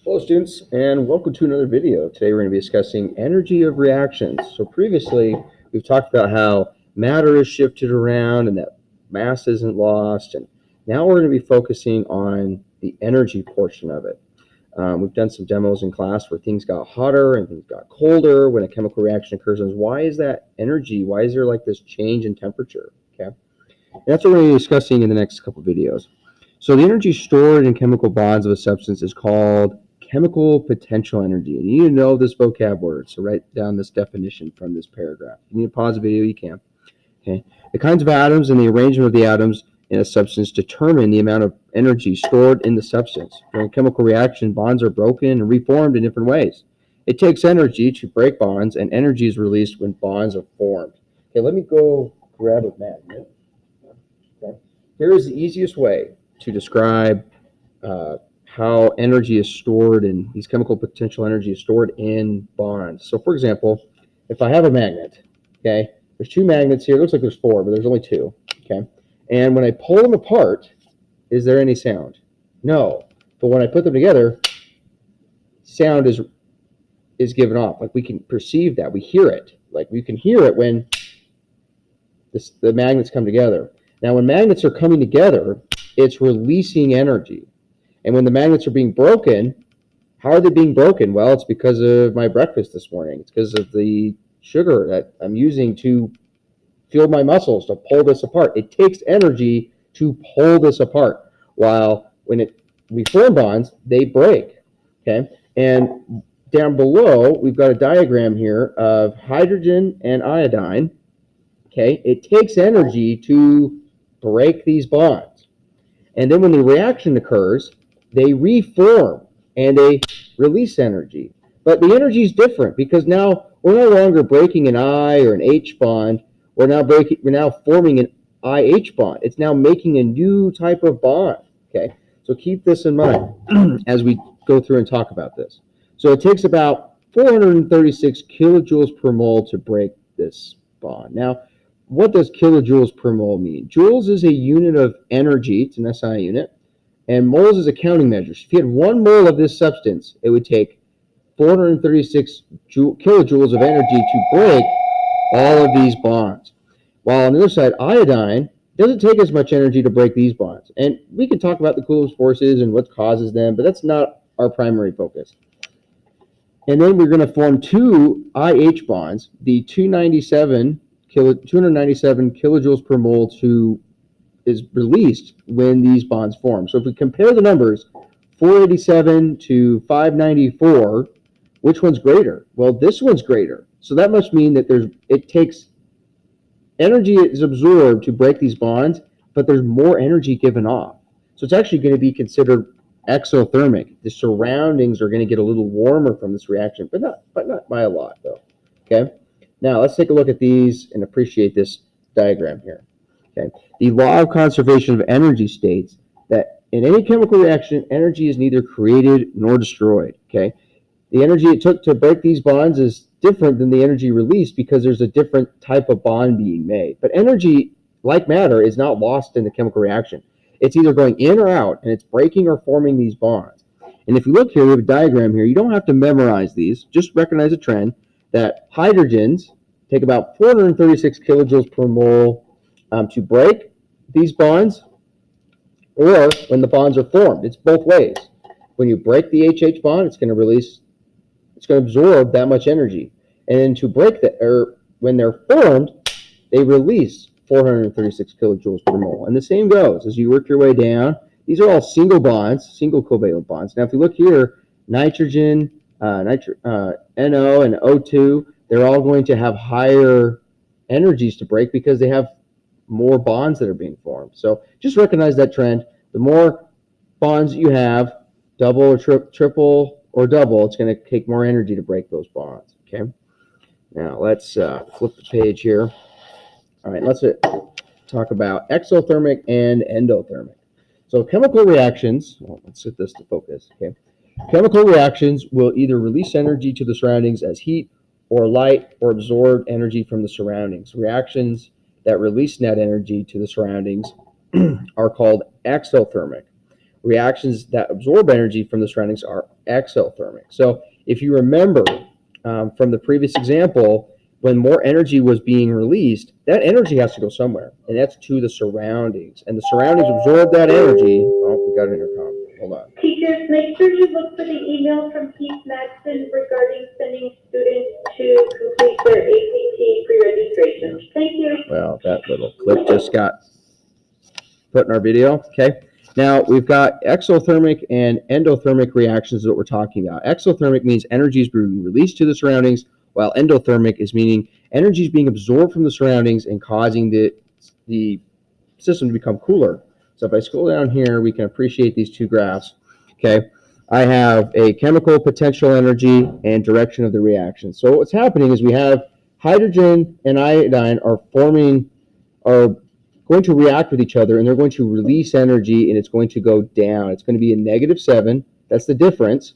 Hello students and welcome to another video. Today we're going to be discussing energy of reactions. So previously we've talked about how matter is shifted around and that mass isn't lost, and now we're going to be focusing on the energy portion of it. We've done some demos in class where things got hotter and things got colder when a chemical reaction occurs, and why is that energy? Why is there like this change in temperature? Okay, and that's what we're going to be discussing in the next couple videos. So the energy stored in chemical bonds of a substance is called chemical potential energy. And you need to know this vocab word, so write down this definition from this paragraph. If you need to pause the video, you can. Okay. The kinds of atoms and the arrangement of the atoms in a substance determine the amount of energy stored in the substance. During a chemical reaction, bonds are broken and reformed in different ways. It takes energy to break bonds, and energy is released when bonds are formed. Okay, let me go grab a magnet. Okay. Here is the easiest way to describe how energy is stored in these chemical potential energy is stored in bonds. So, for example, if I have a magnet, okay, there's two magnets here. It looks like there's four, but there's only two, okay. And when I pull them apart, is there any sound? No. But when I put them together, sound is given off. Like we can perceive that. We hear it. Like we can hear it when the magnets come together. Now, when magnets are coming together, it's releasing energy. And when the magnets are being broken, how are they being broken? Well, it's because of my breakfast this morning. It's because of the sugar that I'm using to fuel my muscles to pull this apart. It takes energy to pull this apart. While when we form bonds, they break. Okay, and down below we've got a diagram here of hydrogen and iodine. Okay, it takes energy to break these bonds, and then when the reaction occurs, they reform and they release energy. But the energy is different because now we're no longer breaking an I or an H bond. We're now forming an IH bond. It's now making a new type of bond. Okay, so keep this in mind as we go through and talk about this. So it takes about 436 kilojoules per mole to break this bond. Now, what does kilojoules per mole mean? Joules is a unit of energy. It's an SI unit. And moles is a counting measure. So if you had 1 mole of this substance, it would take 436 kilojoules of energy to break all of these bonds. While on the other side, iodine doesn't take as much energy to break these bonds. And we can talk about the Coulomb's forces and what causes them, but that's not our primary focus. And then we're going to form two IH bonds, the 297 kilojoules per mole is released when these bonds form. So if we compare the numbers, 487 to 594, which one's greater? Well, this one's greater. So that must mean that it takes energy is absorbed to break these bonds, but there's more energy given off. So it's actually going to be considered exothermic. The surroundings are going to get a little warmer from this reaction, but not by a lot though. Okay. Now let's take a look at these and appreciate this diagram here. Okay. The law of conservation of energy states that in any chemical reaction, energy is neither created nor destroyed. Okay. The energy it took to break these bonds is different than the energy released because there's a different type of bond being made. But energy, like matter, is not lost in the chemical reaction. It's either going in or out, and it's breaking or forming these bonds. And if you look here, we have a diagram here. You don't have to memorize these. Just recognize a trend that hydrogens take about 436 kilojoules per mole to break these bonds, or when the bonds are formed. It's both ways. When you break the HH bond, it's going to absorb that much energy. And then to break that, or when they're formed, they release 436 kilojoules per mole. And the same goes as you work your way down. These are all single bonds, single covalent bonds. Now, if you look here, nitrogen, NO, and O2, they're all going to have higher energies to break because they have more bonds that are being formed. So just recognize that trend. The more bonds you have, double or triple or double, it's going to take more energy to break those bonds. Okay. Now let's flip the page here. All right, let's talk about exothermic and endothermic. So chemical reactions, let's set this to focus. Okay. Chemical reactions will either release energy to the surroundings as heat or light or absorb energy from the surroundings. Reactions that release net energy to the surroundings are called exothermic, reactions that absorb energy from the surroundings are exothermic. So if you remember from the previous example, when more energy was being released, that energy has to go somewhere, and that's to the surroundings. And the surroundings absorb that energy. Oh, we got an intercom. Hold on. Teachers, make sure you look for the email from Keith Madsen regarding sending students to complete their ACT pre-registration. Thank you. Well, that little clip just got put in our video. Okay. Now we've got exothermic and endothermic reactions that we're talking about. Exothermic means energy is being released to the surroundings, while endothermic is meaning energy is being absorbed from the surroundings and causing the system to become cooler. So if I scroll down here, we can appreciate these two graphs. Okay. I have a chemical potential energy and direction of the reaction. So what's happening is we have hydrogen and iodine are going to react with each other, and they're going to release energy, and it's going to go down. It's going to be a -7. That's the difference.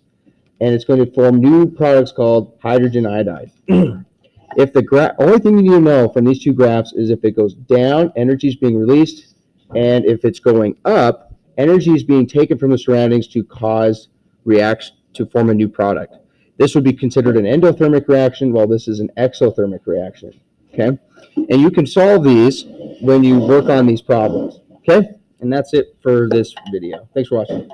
And it's going to form new products called hydrogen iodide. If the only thing you need to know from these two graphs is if it goes down, energy is being released, and if it's going up, energy is being taken from the surroundings to cause reaction to form a new product. This would be considered an endothermic reaction, while this is an exothermic reaction. Okay, and you can solve these when you work on these problems. Okay, and that's it for this video. Thanks for watching.